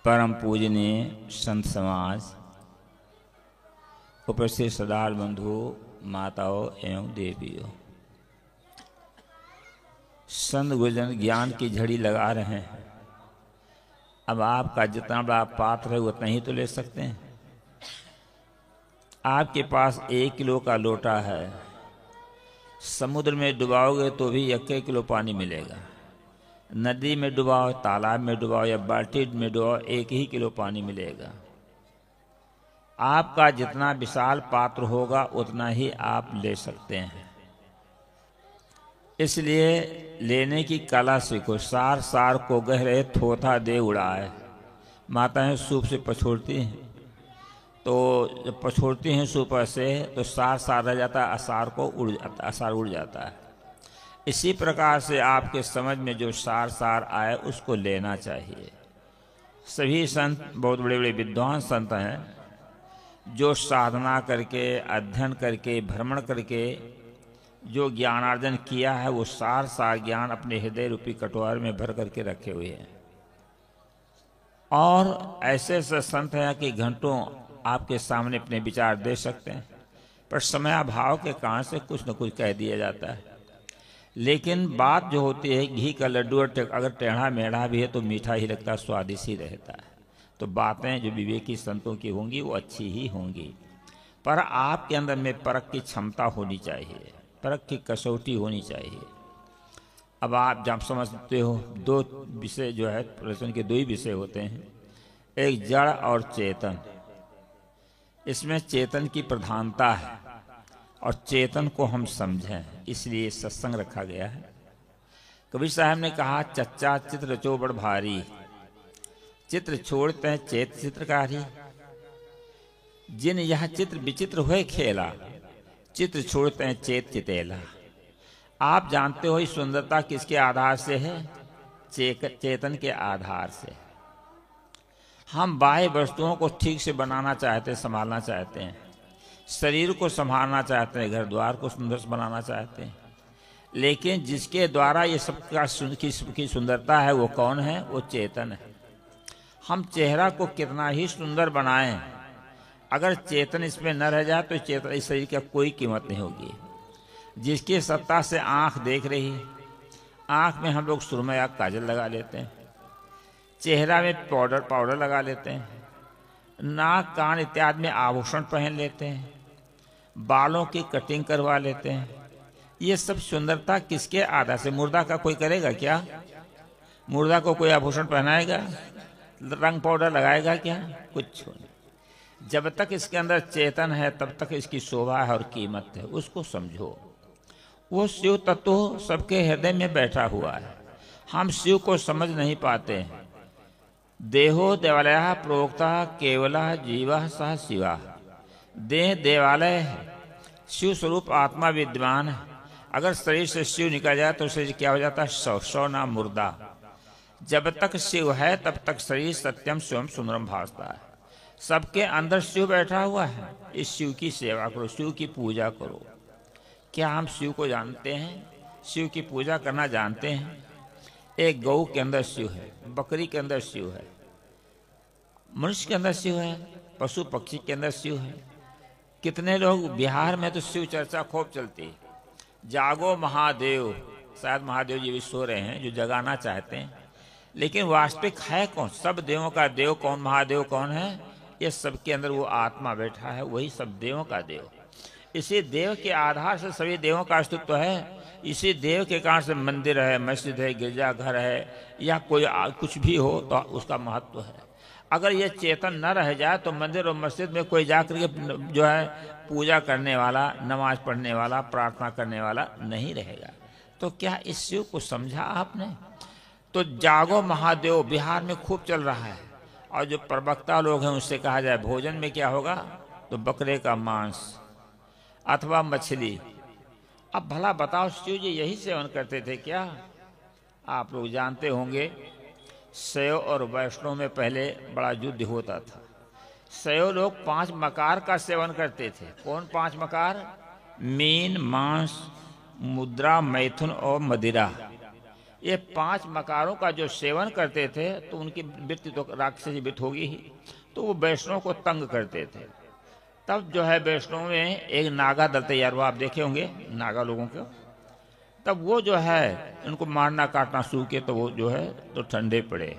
परम पूजनीय संत समाज, उपस्थित श्रद्धालु बंधु, माताओं एवं देवियों, संत गुरुजन ज्ञान की झड़ी लगा रहे हैं। अब आपका जितना बड़ा पात्र है उतना ही तो ले सकते हैं। आपके पास 1 किलो का लोटा है, समुद्र में डुबाओगे तो भी 1 किलो पानी मिलेगा। नदी में डुबाओ, तालाब में डुबाओ या बाल्टी में डुबाओ, 1 ही किलो पानी मिलेगा। आपका जितना विशाल पात्र होगा उतना ही आप ले सकते हैं। इसलिए लेने की कला सीखो। सार सार को गहरे थोथा दे उड़ाए। माताएं सूप से पछोड़ती हैं, तो जब पछोड़ती हैं सूप से तो सार सार रह जाता है, असार उड़ जाता है। इसी प्रकार से आपके समझ में जो सार सार आए उसको लेना चाहिए। सभी संत बहुत बड़े बड़े विद्वान संत हैं जो साधना करके, अध्ययन करके, भ्रमण करके जो ज्ञानार्जन किया है वो सार सार ज्ञान अपने हृदय रूपी कटोरे में भर करके रखे हुए हैं। और ऐसे ऐसे संत हैं कि घंटों आपके सामने अपने विचार दे सकते हैं, पर समयाभाव के कारण से कुछ न कुछ कह दिया जाता है। लेकिन बात जो होती है, घी का लड्डू अगर टेढ़ा मेढ़ा भी है तो मीठा ही लगता है, स्वादिष्ट ही रहता है। तो बातें जो विवेकी संतों की होंगी वो अच्छी ही होंगी, पर आपके अंदर में परख की क्षमता होनी चाहिए, परख की कसौटी होनी चाहिए। अब आप जब समझते हो, 2 विषय जो है प्रश्न के 2 ही विषय होते हैं, एक जड़ और चेतन। इसमें चेतन की प्रधानता है और चेतन को हम समझें, इसलिए सत्संग रखा गया है। कबीर साहब ने कहा, चच्चा चित्र रचो बड़ भारी, चित्र छोड़ते हैं चेत चित्रकारी। जिन यह चित्र विचित्र हुए खेला, चित्र छोड़ते हैं चेत चितेला। आप जानते हो इस सुंदरता किसके आधार से है? चेतन के आधार से। हम बाह्य वस्तुओं को ठीक से बनाना चाहते हैं, संभालना चाहते हैं, शरीर को संभालना चाहते हैं, घर द्वार को सुंदर से बनाना चाहते हैं, लेकिन जिसके द्वारा ये सब की सुंदरता है वो कौन है? वो चेतन है। हम चेहरा को कितना ही सुंदर बनाएं, अगर चेतन इसमें न रह जाए तो चेतन इस शरीर की कोई कीमत नहीं होगी। जिसकी सत्ता से आंख देख रही है, आंख में हम लोग सुरमा या काजल लगा लेते हैं, चेहरा में पाउडर लगा लेते हैं, नाक कान इत्यादि में आभूषण पहन लेते हैं, बालों की कटिंग करवा लेते हैं। ये सब सुंदरता किसके आधार से? मुर्दा का कोई करेगा क्या? मुर्दा को कोई आभूषण पहनाएगा? रंग पाउडर लगाएगा क्या? कुछ नहीं। जब तक इसके अंदर चेतन है तब तक इसकी शोभा है और कीमत है, उसको समझो। वो शिव तत्व सबके हृदय में बैठा हुआ है, हम शिव को समझ नहीं पाते हैं। देहो देवालय प्रोक्ता केवला जीवा सह शिवा। देह देवालय है, शिव स्वरूप आत्मा विद्यमान है। अगर शरीर से शिव निकल जाए तो शरीर क्या हो जाता है? सौ नाम मुर्दा। जब तक शिव है तब तक शरीर सत्यम स्वयं सुंदरम भासता है। सबके अंदर शिव बैठा हुआ है। इस शिव की सेवा करो, शिव की पूजा करो। क्या हम शिव को जानते हैं? शिव की पूजा करना जानते हैं? एक गऊ के अंदर शिव है, बकरी के अंदर शिव है, मनुष्य के अंदर शिव है, पशु पक्षी के अंदर शिव है। कितने लोग बिहार में तो शिव चर्चा खूब चलती है, जागो महादेव। शायद महादेव जी भी सो रहे हैं जो जगाना चाहते हैं, लेकिन वास्तविक है कौन? सब देवों का देव कौन? महादेव कौन है? ये सबके अंदर वो आत्मा बैठा है, वही सब देवों का देव। इसी देव के आधार से सभी देवों का अस्तित्व है। इसी देव के कारण से मंदिर है, मस्जिद है, गिरजाघर है, या कोई कुछ भी हो तो उसका महत्व है। अगर ये चेतन न रह जाए तो मंदिर और मस्जिद में कोई जाकर के जो है पूजा करने वाला, नमाज पढ़ने वाला, प्रार्थना करने वाला नहीं रहेगा। तो क्या इस शिव को समझा आपने? तो जागो महादेव बिहार में खूब चल रहा है, और जो प्रवक्ता लोग हैं उससे कहा जाए भोजन में क्या होगा, तो बकरे का मांस अथवा मछली। अब भला बताओ, शिव जी यही सेवन करते थे क्या? आप लोग जानते होंगे शैव और वैष्णव में पहले बड़ा युद्ध होता था। शैव लोग 5 मकार का सेवन करते थे। कौन 5 मकार? मीन, मांस, मुद्रा, मैथुन और मदिरा। ये 5 मकारों का जो सेवन करते थे तो उनकी वृत्ति तो राक्षसी वृत्ति होगी ही, तो वो वैष्णव को तंग करते थे। तब जो है वैष्णव में एक नागा दल तैयार हुआ, आप देखे होंगे नागा लोगों को। तब वो जो है उनको मारना काटना शुरू किए, तो वो जो है तो ठंडे पड़े।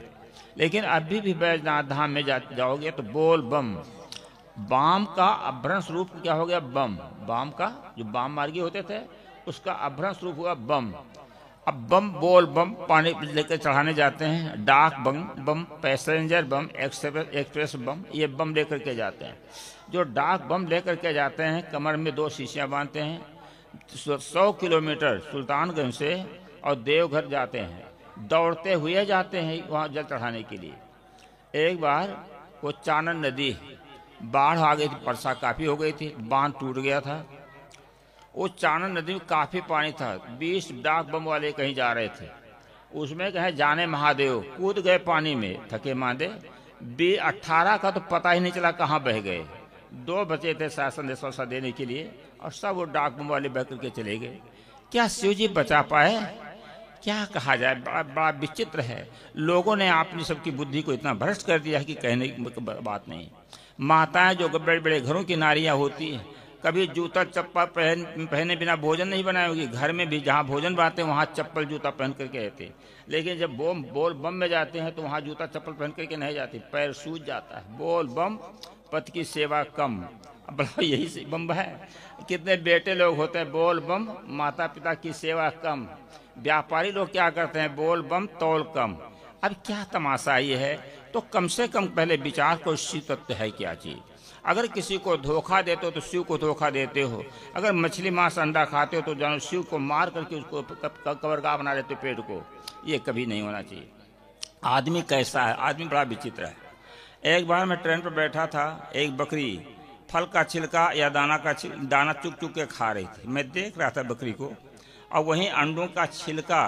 लेकिन अभी भी बैजनाथ धाम में जाओगे तो बोल बम, बाम का अभ्रंश रूप क्या हो गया बम, बाम का जो बाम मार्गी होते थे उसका अभ्रंश रूप हुआ बम। अब बम बोल बम पानी लेकर चढ़ाने जाते हैं, डाक बम, पैसेंजर बम, एक्सप्रेस बम, ये बम लेकर के जाते हैं। जो डाक बम लेकर के जाते हैं कमर में 2 शीशियाँ बांधते हैं, 100 किलोमीटर सुल्तानगंज से और देवघर जाते हैं, दौड़ते हुए जाते हैं वहाँ जल चढ़ाने के लिए। एक बार वो चानन नदी बाढ़ आ गई थी, वर्षा काफ़ी हो गई थी, बांध टूट गया था। वो चानन नदी में काफ़ी पानी था। 20 डाक बम वाले कहीं जा रहे थे, उसमें कहे जाने महादेव, कूद गए पानी में थके मांदे। 18 का तो पता ही नहीं चला कहाँ बह गए। 2 बचे थे शासन संदेशा देने के लिए और सब वो डाक बम वाले बह करके चले गए। क्या शिव जी बचा पाए? क्या कहा जाए, बड़ा विचित्र है। लोगों ने अपनी सबकी बुद्धि को इतना भ्रष्ट कर दिया है कि कहने की बात नहीं। माताएं जो बड़े बड़े घरों की नारियां होती हैं, कभी जूता चप्पल पहने बिना भोजन नहीं बनाए होगी। घर में भी जहाँ भोजन बनाते हैं वहाँ चप्पल जूता पहन करके रहते हैं, लेकिन जब बोल बम में जाते हैं तो वहाँ जूता चप्पल पहन करके नहीं जाती, पैर सूज जाता है। बोल बम पति की सेवा कम, अब यही बम है। कितने बेटे लोग होते हैं बोल बम माता पिता की सेवा कम। व्यापारी लोग क्या करते हैं बोल बम तौल कम। अब क्या तमाशा ये है? तो कम से कम पहले विचार को शिव तत्व है क्या चीज। अगर किसी को धोखा देते हो तो शिव को धोखा देते हो। अगर मछली मांस अंडा खाते हो तो जानो शिव को मार करके उसको कबरगाह बना देते हो पेट को। ये कभी नहीं होना चाहिए। आदमी कैसा है? आदमी बड़ा विचित्र है। एक बार मैं ट्रेन पर बैठा था, एक बकरी फल का छिलका या दाना चुक चुक के खा रही थी। मैं देख रहा था बकरी को, और वहीं अंडों का छिलका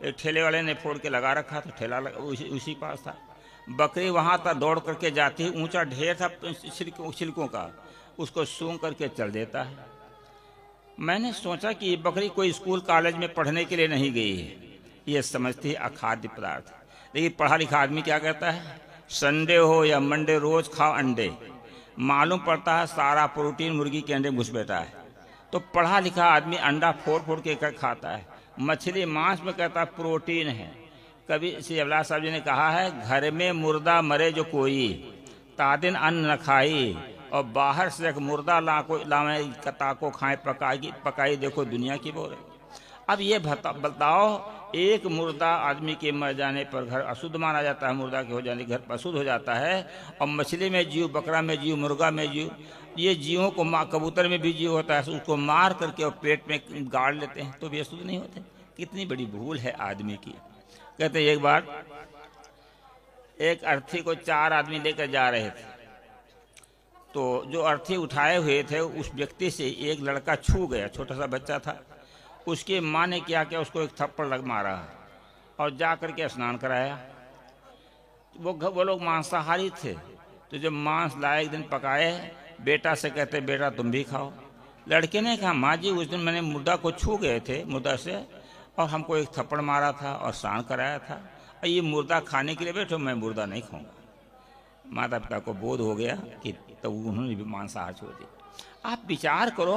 एक ठेले वाले ने फोड़ के लगा रखा था, ठेला उसी पास था। बकरी वहाँ तक दौड़ करके जाती है, ऊंचा ढेर था छिलकों का, उसको सूंघ करके चल देता है। मैंने सोचा कि ये बकरी कोई स्कूल कॉलेज में पढ़ने के लिए नहीं गई है, ये समझती है अखाद्य पदार्थ। लेकिन पढ़ा लिखा आदमी क्या कहता है, संडे हो या मंडे रोज खाओ अंडे। मालूम पड़ता है सारा प्रोटीन मुर्गी के अंडे घुस बैठा है। तो पढ़ा लिखा आदमी अंडा फोड़ फोड़ के खाता है। मछली मांस में कहता है प्रोटीन है। कभी श्री अवलास साहब जी ने कहा है, घर में मुर्दा मरे जो कोई, तादिन अन्न न खाई, और बाहर से एक मुर्दा लावे ताको खाए पकाई देखो दुनिया की बोले। अब ये बताओ, एक मुर्दा आदमी के मर जाने पर घर अशुद्ध माना जाता है, मुर्दा के हो जाने घर अशुद्ध हो जाता है। और मछली में जीव, बकरा में जीव, मुर्गा में जीव, ये जीवों को कबूतर में भी जीव होता है, उसको मार करके और पेट में गाड़ लेते हैं तो भी अशुद्ध नहीं होते। कितनी बड़ी भूल है आदमी की। कहते एक बार एक अर्थी को 4 आदमी लेकर जा रहे थे, तो जो अर्थी उठाए हुए थे उस व्यक्ति से एक लड़का छू गया, छोटा सा बच्चा था। उसकी माँ ने क्या किया, उसको एक थप्पड़ मारा और जा करके स्नान कराया। वो लोग मांसाहारी थे, तो जब मांस लाए एक दिन पकाए, बेटा से कहते बेटा तुम भी खाओ। लड़के ने कहा माँ जी उस दिन मैंने मुर्दा को छू गए थे मुर्दा से, और हमको एक थप्पड़ मारा था और स्नान कराया था, और ये मुर्दा खाने के लिए बैठो, मैं मुर्दा नहीं खाऊंगा। माता पिता को बोध हो गया कि तो उन्होंने भी मांसाहार छोड़ दिया। आप विचार करो,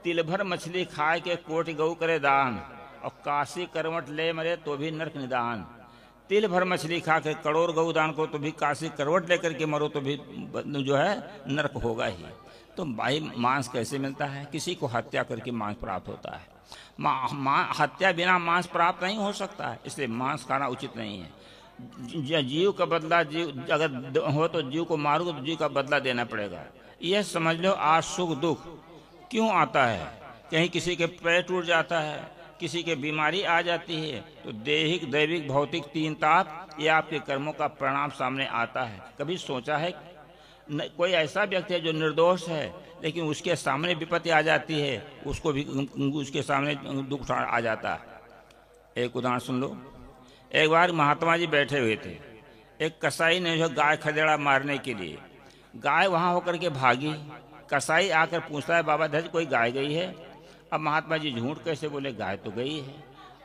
तिल भर मछली खाए के कोटि गऊ करे दान, और काशी करवट ले मरे तो भी नरक निदान। तिल भर मछली खा के करोड़ गऊ दान को तो भी काशी करवट लेकर के मरो तो भी जो है नरक होगा ही। तो भाई मांस कैसे मिलता है? किसी को हत्या करके मांस प्राप्त होता है। हत्या बिना मांस प्राप्त नहीं हो सकता है, इसलिए मांस खाना उचित नहीं है। जीव का बदला, जीव अगर हो तो जीव को मारो तो जीव का बदला देना पड़ेगा। यह समझ लो आज सुख दुख क्यों आता है। कहीं किसी के पैर टूट जाता है, किसी के बीमारी आ जाती है, तो दैहिक दैविक भौतिक 3 ताप ये आपके कर्मों का परिणाम सामने आता है। कभी सोचा है कोई ऐसा व्यक्ति है जो निर्दोष है लेकिन उसके सामने विपत्ति आ जाती है, उसको भी उसके सामने दुख आ जाता है। एक उदाहरण सुन लो। एक बार महात्मा जी बैठे हुए थे, एक कसाई ने जो गाय खदेड़ा मारने के लिए, गाय वहाँ होकर के भागी। कसाई आकर पूछता है बाबा धज कोई गाय गई है? अब महात्मा जी झूठ कैसे बोले, गाय तो गई है।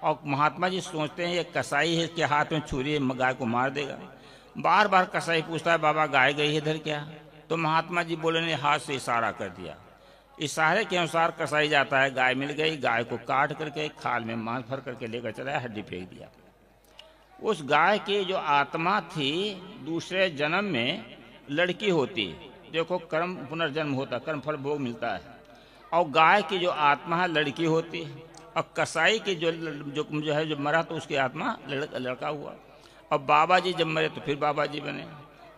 और महात्मा जी सोचते हैं ये कसाई है, इसके हाथ में छुरी है, गाय को मार देगा। बार बार कसाई पूछता है बाबा गाय गई है इधर क्या? तो महात्मा जी बोले ने हाथ से इशारा कर दिया। इशारे के अनुसार कसाई जाता है, गाय मिल गई, गाय को काट करके खाल में मांस भर करके लेकर चला, हड्डी फेंक दिया। उस गाय की जो आत्मा थी दूसरे जन्म में लड़की होती, देखो कर्म पुनर्जन्म होता, कर्म फल भोग मिलता है, और गाय की जो आत्मा है लड़की होती है, और कसाई की जो है जो मरा तो उसकी आत्मा लड़का हुआ। अब बाबा जी जब मरे तो फिर बाबा जी बने।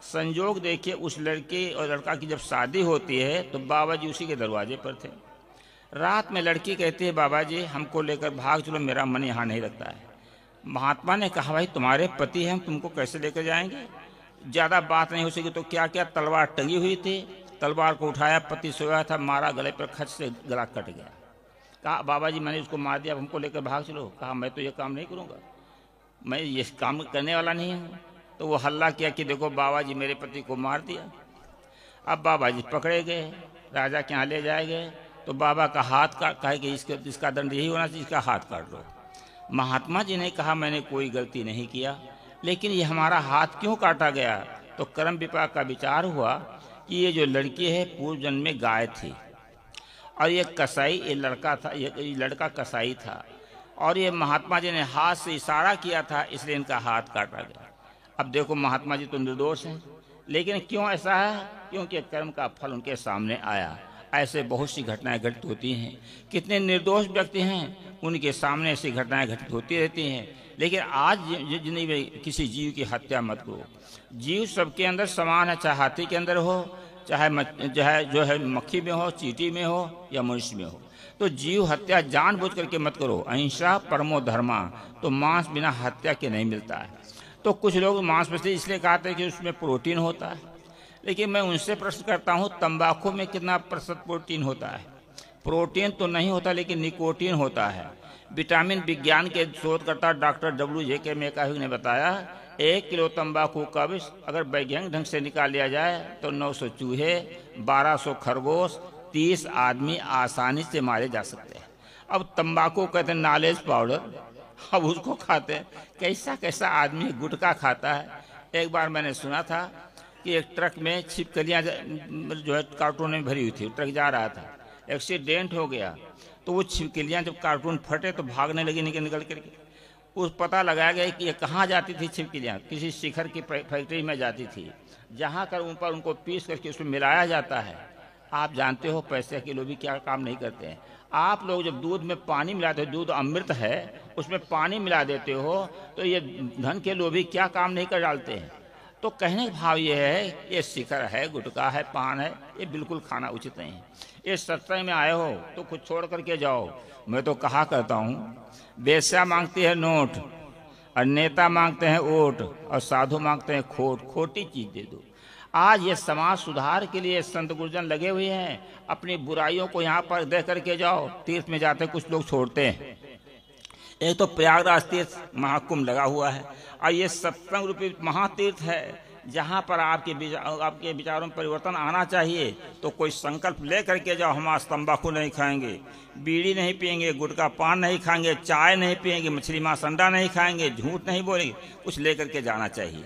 संयोग देखिए, उस लड़की और लड़का की जब शादी होती है तो बाबा जी उसी के दरवाजे पर थे। रात में लड़की कहती है बाबा जी हमको लेकर भाग चलो, मेरा मन यहाँ नहीं लगता है। महात्मा ने कहा भाई तुम्हारे पति हैं, हम तुमको कैसे लेकर जाएंगे? ज़्यादा बात नहीं हो सकी तो क्या क्या, तलवार टंगी हुई थी, तलवार को उठाया, पति सोया था, मारा, गले पर खच से गला कट गया। कहा बाबा जी मैंने उसको मार दिया, हमको लेकर भाग चलो। कहा मैं तो ये काम नहीं करूँगा, मैं ये काम करने वाला नहीं हूँ। तो वो हल्ला किया कि देखो बाबा जी मेरे पति को मार दिया। अब बाबा जी पकड़े गए, राजा के यहाँ ले जाए गए, तो बाबा का हाथ कहे कि इसका दंड यही होना चाहिए, इसका हाथ काट लो। महात्मा जी ने कहा मैंने कोई गलती नहीं किया, लेकिन ये हमारा हाथ क्यों काटा गया? तो कर्म विपाक का विचार हुआ कि ये जो लड़की है पूर्व जन्म में गाय थी, और ये कसाई, ये लड़का था, ये लड़का कसाई था, और ये महात्मा जी ने हाथ से इशारा किया था, इसलिए इनका हाथ काटा गया। अब देखो महात्मा जी तो निर्दोष हैं, लेकिन क्यों ऐसा है? क्योंकि कर्म का फल उनके सामने आया। ऐसे बहुत सी घटनाएं घटित होती हैं। कितने निर्दोष व्यक्ति हैं, उनके सामने ऐसी घटनाएं घटित होती रहती हैं। लेकिन आज जिंदगी में किसी जीव की हत्या मत करो। जीव सबके अंदर समान है, चाहे हाथी के अंदर हो, चाहे जो है मक्खी में हो, चींटी में हो या मनुष्य में हो। तो जीव हत्या जानबूझ करके मत करो। अहिंसा परमो धर्मा, तो मांस बिना हत्या के नहीं मिलता है। तो कुछ लोग मांस मछली इसलिए कहते हैं कि उसमें प्रोटीन होता है, लेकिन मैं उनसे प्रश्न करता हूँ तंबाकू में कितना प्रतिशत प्रोटीन होता है? प्रोटीन तो नहीं होता, लेकिन निकोटीन होता है। विटामिन विज्ञान के शोधकर्ता डॉक्टर WJK मैकाह्यू ने बताया 1 किलो तंबाकू का विष अगर वैज्ञानिक ढंग से निकाल लिया जाए तो 900 चूहे, 1200 खरगोश, 30 आदमी आसानी से मारे जा सकते हैं। अब तंबाकू कहते हैं नॉलेज पाउडर, अब उसको खाते हैं। कैसा कैसा आदमी गुटखा खाता है। एक बार मैंने सुना था कि एक ट्रक में छिपकलियाँ जो है कार्टून में भरी हुई थी, ट्रक जा रहा था, एक्सीडेंट हो गया, तो वो छिपकलियाँ जब कार्टून फटे तो भागने लगी निकल करके। उस पता लगाया गया कि ये कहाँ जाती थी छिपकलियाँ, किसी शिखर की फैक्ट्री में जाती थी, जहाँ कर ऊपर उनको पीस करके उसमें मिलाया जाता है। आप जानते हो पैसे के लोग भी क्या काम नहीं करते हैं। आप लोग जब दूध में पानी मिलाते हो, दूध अमृत है, उसमें पानी मिला देते हो, तो ये धन के लोभी क्या काम नहीं कर डालते हैं। तो कहने का भाव ये है, ये शिखर है, गुटखा है, पान है, ये बिल्कुल खाना उचित नहीं है। ये सत्संग में आए हो तो कुछ छोड़ करके जाओ। मैं तो कहा करता हूँ, वेश्या मांगती है नोट, और नेता मांगते हैं वोट, और साधु मांगते हैं खोट, खोटी चीज दे दो। आज ये समाज सुधार के लिए संत गुरुजन लगे हुए हैं। अपनी बुराइयों को यहाँ पर देख करके जाओ। तीर्थ में जाते कुछ लोग छोड़ते हैं। एक तो प्रयागराज तीर्थ महाकुंभ लगा हुआ है, और ये सत्संग रूपी महातीर्थ है, जहाँ पर आपके विचारों में परिवर्तन आना चाहिए। तो कोई संकल्प ले करके जाओ, हम आज तंबाकू नहीं खाएंगे, बीड़ी नहीं पियेंगे, गुटखा पान नहीं खाएंगे, चाय नहीं पियेंगे, मछली मांस अंडा नहीं खाएंगे, झूठ नहीं बोलेंगे, कुछ ले करके जाना चाहिए।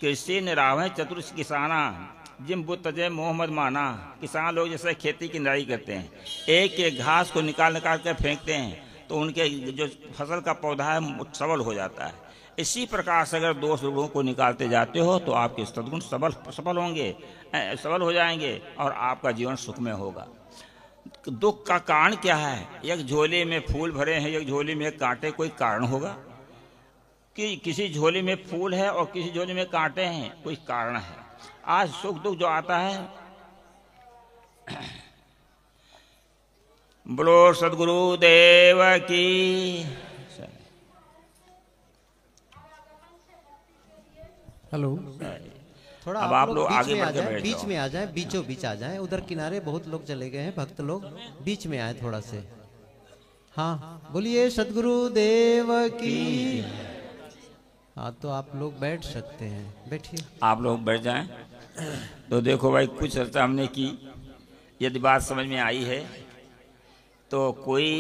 कृषि निरावह चतुर्थ किसाना, जिम बुत तजे मोहम्मद माना। किसान लोग जैसे खेती की निराई करते हैं, एक एक घास को निकाल कर फेंकते हैं, तो उनके जो फसल का पौधा है सबल हो जाता है। इसी प्रकार से अगर दोष लोगों को निकालते जाते हो तो आपके सद्गुण सबल हो जाएंगे, और आपका जीवन सुखमय होगा। दुख का कारण क्या है? एक झोले में फूल भरे हैं, एक झोले में कांटे, कोई कारण होगा कि किसी झोले में फूल है और किसी झोले में कांटे हैं? कोई कारण है। आज सुख दुख जो आता है, बोलो सद्गुरु देव की। हेलो, थोड़ा अब आप लोग आगे बीच में आ जाए, बीचों बीच आ जाए। उधर किनारे बहुत लोग चले गए हैं, भक्त लोग, बीच में आए थोड़ा से। हाँ बोलिए सद्गुरु देव की। हाँ तो आप लोग बैठ सकते हैं, बैठिए। आप लोग बैठ जाएं। तो देखो भाई, कुछ चर्चा हमने की, यदि बात समझ में आई है तो कोई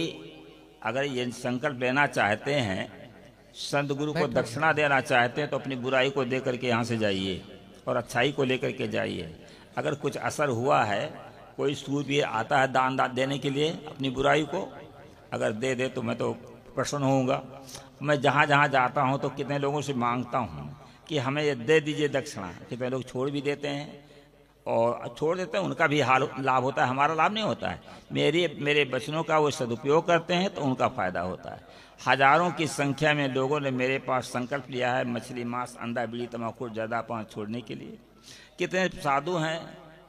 अगर ये संकल्प लेना चाहते हैं, संत गुरु को दक्षिणा देना चाहते हैं, तो अपनी बुराई को दे करके यहाँ से जाइए और अच्छाई को लेकर के जाइए। अगर कुछ असर हुआ है, कोई सूरवीर आता है दान देने के लिए अपनी बुराई को, अगर दे दे तो मैं तो प्रसन्न होऊंगा। मैं जहाँ जहाँ जाता हूँ तो कितने लोगों से मांगता हूँ कि हमें ये दे दीजिए दक्षिणा। कितने लोग छोड़ भी देते हैं और छोड़ देते हैं, उनका भी हाल लाभ होता है, हमारा लाभ नहीं होता है। मेरे वचनों का वो सदुपयोग करते हैं तो उनका फायदा होता है। हजारों की संख्या में लोगों ने मेरे पास संकल्प लिया है मछली, मांस, अंडा, बीड़ी, तम्बाकू, जर्दा पान छोड़ने के लिए। कितने साधु हैं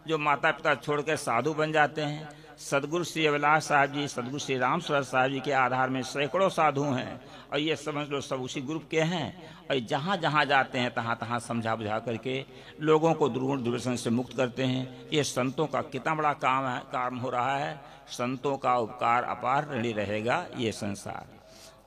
जो माता पिता छोड़कर साधु बन जाते हैं। सदगुरु श्री अभिलाष साहब जी, सदगुरु श्री राम सूरत साहब जी के आधार में सैकड़ों साधु हैं, और ये समझ लो सब उसी ग्रुप के हैं। और जहाँ जहाँ जाते हैं तहाँ तहाँ समझा बुझा करके लोगों को दुर्व्यसन से मुक्त करते हैं। ये संतों का कितना बड़ा काम हो रहा है। संतों का उपकार अपार ऋणी रहेगा ये संसार।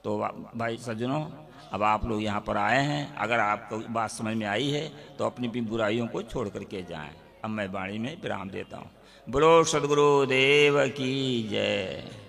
तो भाई सज्जनों, अब आप लोग यहाँ पर आए हैं, अगर आपको बात समझ में आई है तो अपनी भी बुराइयों को छोड़ करके जाएं। अब मैं वाणी में विराम देता हूँ। बोलो सद्गुरु देव की जय।